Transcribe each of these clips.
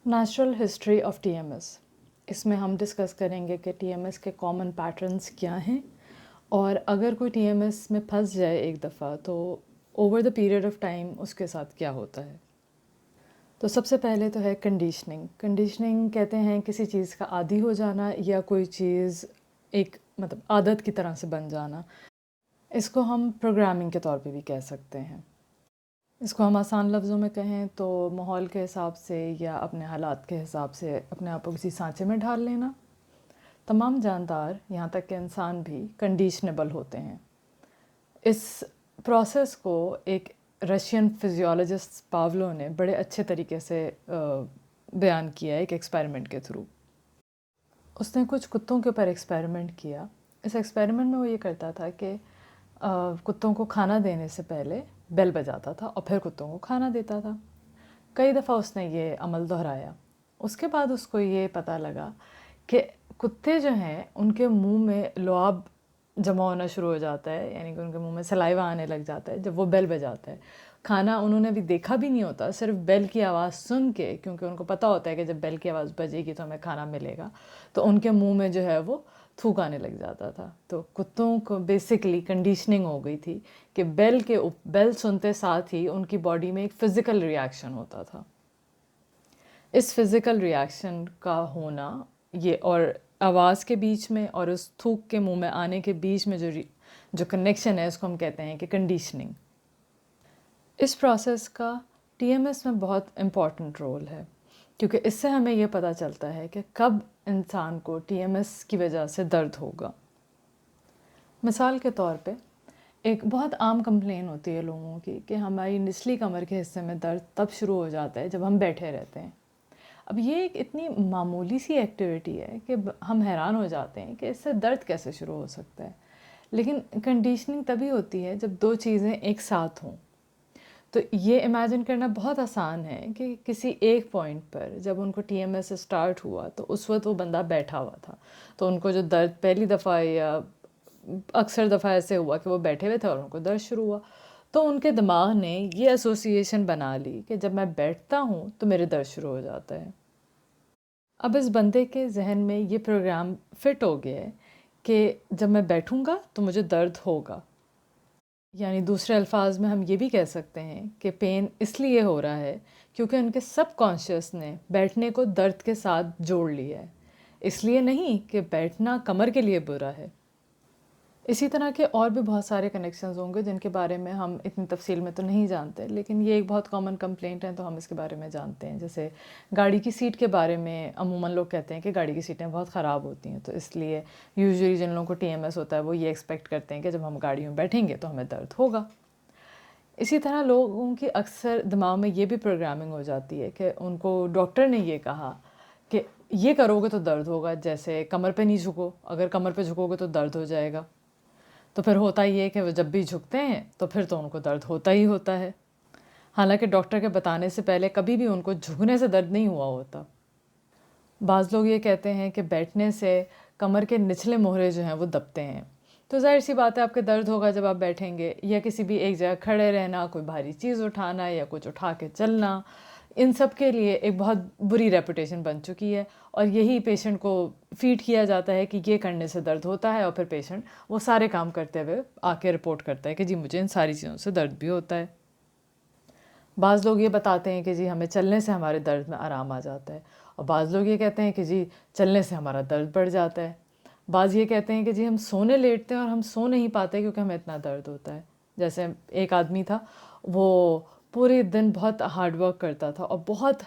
Natural history of T M S, اس میں ہم ڈسکس کریں گے کہ ٹی ایم ایس کے کامن پیٹرنس کیا ہیں، اور اگر کوئی ٹی ایم ایس میں پھنس جائے ایک دفعہ تو over the period of time اس کے ساتھ کیا ہوتا ہے۔ تو سب سے پہلے تو ہے کنڈیشننگ۔ کنڈیشننگ کہتے ہیں کسی چیز کا عادی ہو جانا یا کوئی چیز ایک عادت کی طرح سے بن جانا۔ اس کو ہم پروگرامنگ کے طور پہ بھی کہہ سکتے ہیں۔ اس کو ہم آسان لفظوں میں کہیں تو ماحول کے حساب سے یا اپنے حالات کے حساب سے اپنے آپ کو کسی سانچے میں ڈھال لینا۔ تمام جاندار یہاں تک کہ انسان بھی کنڈیشنیبل ہوتے ہیں۔ اس پروسیس کو ایک رشین فزیولوجسٹ پاولو نے بڑے اچھے طریقے سے بیان کیا ہے ایک ایکسپیریمنٹ کے تھرو۔ اس نے کچھ کتوں کے اوپر ایکسپیریمنٹ کیا۔ اس ایکسپیریمنٹ میں وہ یہ کرتا تھا کہ کتوں کو کھانا دینے سے پہلے بیل بجاتا تھا اور پھر کتوں کو کھانا دیتا تھا۔ کئی دفعہ اس نے یہ عمل دہرایا۔ اس کے بعد اس کو یہ پتہ لگا کہ کتے جو ہیں ان کے منہ میں لعاب جمع ہونا شروع ہو جاتا ہے، یعنی کہ ان کے منہ میں سلائیوا آنے لگ جاتا ہے جب وہ بیل بجاتا ہے۔ کھانا انہوں نے بھی دیکھا بھی نہیں ہوتا، صرف بیل کی آواز سن کے، کیونکہ ان کو پتہ ہوتا ہے کہ جب بیل کی آواز بجے گی تو ہمیں کھانا ملے گا، تو ان کے منہ میں جو ہے وہ تھوک آنے لگ جاتا تھا۔ تو کتوں کو بیسکلی کنڈیشننگ ہو گئی تھی کہ بیل سنتے ساتھ ہی ان کی باڈی میں ایک فزیکل ریاکشن ہوتا تھا۔ اس فزیکل ریاکشن کا ہونا یہ اور آواز کے بیچ میں اور اس تھوک کے منہ میں آنے کے بیچ میں جو کنیکشن ہے اس کو ہم کہتے ہیں کہ کنڈیشننگ۔ اس پروسیس کا ٹی ایم ایس میں بہت امپورٹنٹ رول ہے، کیونکہ اس سے ہمیں یہ پتہ چلتا ہے کہ کب انسان کو ٹی ایم ایس کی وجہ سے درد ہوگا۔ مثال کے طور پہ ایک بہت عام کمپلین ہوتی ہے لوگوں کی کہ ہماری نچلی کمر کے حصے میں درد تب شروع ہو جاتا ہے جب ہم بیٹھے رہتے ہیں۔ اب یہ ایک اتنی معمولی سی ایکٹیویٹی ہے کہ ہم حیران ہو جاتے ہیں کہ اس سے درد کیسے شروع ہو سکتا ہے، لیکن کنڈیشننگ تبھی ہوتی ہے جب دو چیزیں ایک ساتھ ہوں۔ تو یہ امیجن کرنا بہت آسان ہے کہ کسی ایک پوائنٹ پر جب ان کو ٹی ایم ایس اسٹارٹ ہوا تو اس وقت وہ بندہ بیٹھا ہوا تھا، تو ان کو جو درد پہلی دفعہ یا اکثر دفعہ ایسے ہوا کہ وہ بیٹھے ہوئے تھے اور ان کو درد شروع ہوا، تو ان کے دماغ نے یہ ایسوسیشن بنا لی کہ جب میں بیٹھتا ہوں تو میرے درد شروع ہو جاتا ہے۔ اب اس بندے کے ذہن میں یہ پروگرام فٹ ہو گیا ہے کہ جب میں بیٹھوں گا تو مجھے درد ہوگا۔ یعنی دوسرے الفاظ میں ہم یہ بھی کہہ سکتے ہیں کہ پین اس لیے ہو رہا ہے کیونکہ ان کے سب کانشیس نے بیٹھنے کو درد کے ساتھ جوڑ لیا ہے، اس لیے نہیں کہ بیٹھنا کمر کے لیے برا ہے۔ اسی طرح کے اور بھی بہت سارے کنیکشنز ہوں گے جن کے بارے میں ہم اتنی تفصیل میں تو نہیں جانتے، لیکن یہ ایک بہت کامن کمپلینٹ ہے تو ہم اس کے بارے میں جانتے ہیں۔ جیسے گاڑی کی سیٹ کے بارے میں عموماً لوگ کہتے ہیں کہ گاڑی کی سیٹیں بہت خراب ہوتی ہیں، تو اس لیے یوزلی جن لوگوں کو ٹی ایم ایس ہوتا ہے وہ یہ ایکسپیکٹ کرتے ہیں کہ جب ہم گاڑی میں بیٹھیں گے تو ہمیں درد ہوگا۔ اسی طرح لوگوں کی اکثر دماغ میں یہ بھی پروگرامنگ ہو جاتی ہے کہ ان کو ڈاکٹر نے یہ کہا کہ یہ کرو گے تو درد ہوگا، جیسے کمر پہ نہیں جھکو، اگر کمر پہ جھکو گے تو درد ہو جائے گا۔ تو پھر ہوتا یہ کہ وہ جب بھی جھکتے ہیں تو پھر تو ان کو درد ہوتا ہی ہوتا ہے، حالانکہ ڈاکٹر کے بتانے سے پہلے کبھی بھی ان کو جھکنے سے درد نہیں ہوا ہوتا۔ بعض لوگ یہ کہتے ہیں کہ بیٹھنے سے کمر کے نچلے موہرے جو ہیں وہ دبتے ہیں، تو ظاہر سی بات ہے آپ کے درد ہوگا جب آپ بیٹھیں گے، یا کسی بھی ایک جگہ کھڑے رہنا، کوئی بھاری چیز اٹھانا یا کچھ اٹھا کے چلنا، ان سب کے لیے ایک بہت بری ریپوٹیشن بن چکی ہے، اور یہی پیشنٹ کو فیڈ کیا جاتا ہے کہ یہ کرنے سے درد ہوتا ہے، اور پھر پیشنٹ وہ سارے کام کرتے ہوئے آ کے رپورٹ کرتا ہے کہ جی مجھے ان ساری چیزوں سے درد بھی ہوتا ہے۔ بعض لوگ یہ بتاتے ہیں کہ جی ہمیں چلنے سے ہمارے درد میں آرام آ جاتا ہے، اور بعض لوگ یہ کہتے ہیں کہ جی چلنے سے ہمارا درد بڑھ جاتا ہے۔ بعض یہ کہتے ہیں کہ جی ہم سونے لیٹتے ہیں اور ہم سو نہیں پاتے کیونکہ ہمیں اتنا درد ہوتا ہے۔ جیسے ایک آدمی تھا، وہ پورے دن بہت ہارڈ ورک کرتا تھا اور بہت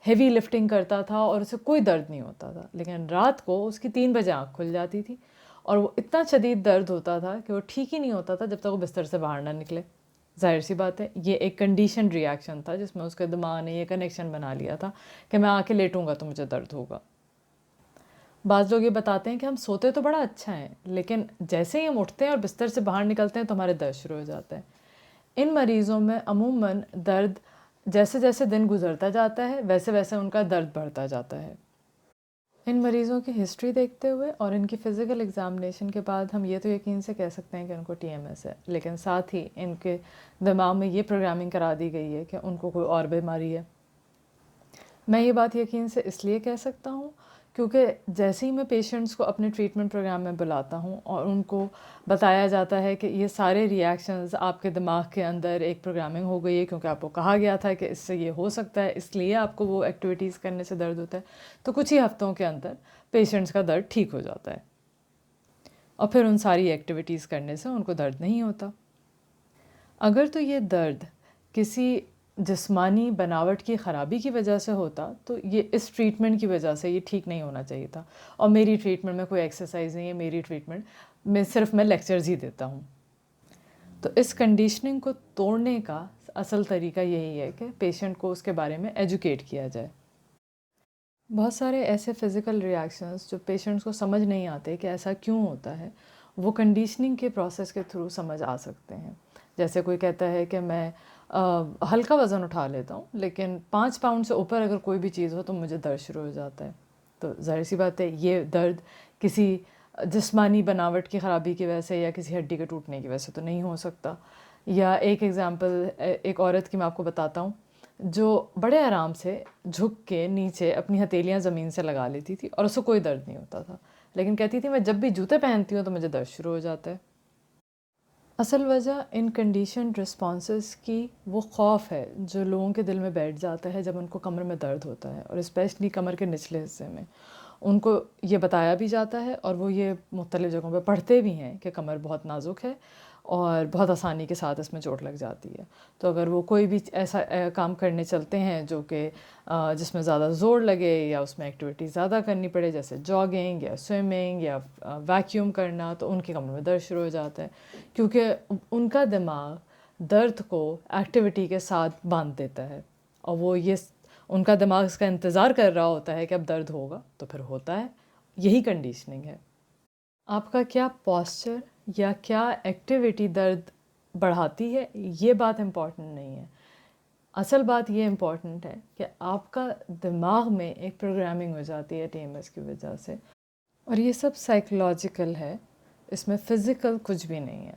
ہیوی لفٹنگ کرتا تھا اور اسے کوئی درد نہیں ہوتا تھا، لیکن رات کو اس کی 3 بجے آنکھ کھل جاتی تھی اور وہ اتنا شدید درد ہوتا تھا کہ وہ ٹھیک ہی نہیں ہوتا تھا جب تک وہ بستر سے باہر نہ نکلے۔ ظاہر سی بات ہے یہ ایک کنڈیشن ریاکشن تھا جس میں اس کے دماغ نے یہ کنیکشن بنا لیا تھا کہ میں آ کے لیٹوں گا تو مجھے درد ہوگا۔ بعض لوگ یہ بتاتے ہیں کہ ہم سوتے تو بڑا اچھا ہیں، لیکن جیسے ہی ہم اٹھتے ہیں اور بستر سے باہر نکلتے ہیں تو ہمارے درد شروع ہو جاتا ہے۔ ان مریضوں میں عموماً درد جیسے جیسے دن گزرتا جاتا ہے ویسے ویسے ان کا درد بڑھتا جاتا ہے۔ ان مریضوں کی ہسٹری دیکھتے ہوئے اور ان کی فزیکل ایگزامینیشن کے بعد ہم یہ تو یقین سے کہہ سکتے ہیں کہ ان کو ٹی ایم ایس ہے، لیکن ساتھ ہی ان کے دماغ میں یہ پروگرامنگ کرا دی گئی ہے کہ ان کو کوئی اور بیماری ہے۔ میں یہ بات یقین سے اس لیے کہہ سکتا ہوں کیونکہ جیسے ہی میں پیشنٹس کو اپنے ٹریٹمنٹ پروگرام میں بلاتا ہوں اور ان کو بتایا جاتا ہے کہ یہ سارے ریئیکشنز آپ کے دماغ کے اندر ایک پروگرامنگ ہو گئی ہے کیونکہ آپ کو کہا گیا تھا کہ اس سے یہ ہو سکتا ہے، اس لیے آپ کو وہ ایکٹیویٹیز کرنے سے درد ہوتا ہے، تو کچھ ہی ہفتوں کے اندر پیشنٹس کا درد ٹھیک ہو جاتا ہے اور پھر ان ساری ایکٹیویٹیز کرنے سے ان کو درد نہیں ہوتا۔ اگر تو یہ درد کسی جسمانی بناوٹ کی خرابی کی وجہ سے ہوتا تو یہ اس ٹریٹمنٹ کی وجہ سے یہ ٹھیک نہیں ہونا چاہیے تھا، اور میری ٹریٹمنٹ میں کوئی ایکسرسائز نہیں ہے، میری ٹریٹمنٹ میں صرف میں لیکچرز ہی دیتا ہوں۔ تو اس کنڈیشننگ کو توڑنے کا اصل طریقہ یہی ہے کہ پیشنٹ کو اس کے بارے میں ایجوکیٹ کیا جائے۔ بہت سارے ایسے فزیکل ریئیکشنز جو پیشنٹس کو سمجھ نہیں آتے کہ ایسا کیوں ہوتا ہے، وہ کنڈیشننگ کے پروسیس کے تھرو سمجھ آ سکتے ہیں۔ جیسے کوئی کہتا ہے کہ میں ہلکا وزن اٹھا لیتا ہوں لیکن 5 پاؤنڈ سے اوپر اگر کوئی بھی چیز ہو تو مجھے درد شروع ہو جاتا ہے۔ تو ظاہر سی بات ہے یہ درد کسی جسمانی بناوٹ کی خرابی کی وجہ سے یا کسی ہڈی کے ٹوٹنے کی وجہ سے تو نہیں ہو سکتا۔ یا ایک ایگزامپل ایک عورت کی میں آپ کو بتاتا ہوں جو بڑے آرام سے جھک کے نیچے اپنی ہتھیلیاں زمین سے لگا لیتی تھی اور اس کو کوئی درد نہیں ہوتا تھا، لیکن کہتی تھی میں جب بھی جوتے پہنتی ہوں تو مجھے درد شروع ہو جاتا ہے۔ اصل وجہ ان کنڈیشنڈ رسپانسز کی وہ خوف ہے جو لوگوں کے دل میں بیٹھ جاتا ہے جب ان کو کمر میں درد ہوتا ہے، اور اسپیشلی کمر کے نچلے حصے میں ان کو یہ بتایا بھی جاتا ہے اور وہ یہ مختلف جگہوں پہ پڑھتے بھی ہیں کہ کمر بہت نازک ہے اور بہت آسانی کے ساتھ اس میں چوٹ لگ جاتی ہے۔ تو اگر وہ کوئی بھی ایسا کام کرنے چلتے ہیں جو کہ جس میں زیادہ زور لگے یا اس میں ایکٹیویٹی زیادہ کرنی پڑے، جیسے جاگنگ یا سوئمنگ یا ویکیوم کرنا، تو ان کی کمر میں درد شروع ہو جاتا ہے کیونکہ ان کا دماغ درد کو ایکٹیویٹی کے ساتھ باندھ دیتا ہے، اور وہ یہ ان کا دماغ اس کا انتظار کر رہا ہوتا ہے کہ اب درد ہوگا تو پھر ہوتا ہے۔ یہی کنڈیشننگ ہے۔ آپ کا کیا پوسچر یا کیا ایکٹیویٹی درد بڑھاتی ہے یہ بات امپورٹنٹ نہیں ہے، اصل بات یہ امپورٹنٹ ہے کہ آپ کا دماغ میں ایک پروگرامنگ ہو جاتی ہے TMS کی وجہ سے، اور یہ سب سائیکولوجیکل ہے، اس میں فزیکل کچھ بھی نہیں ہے۔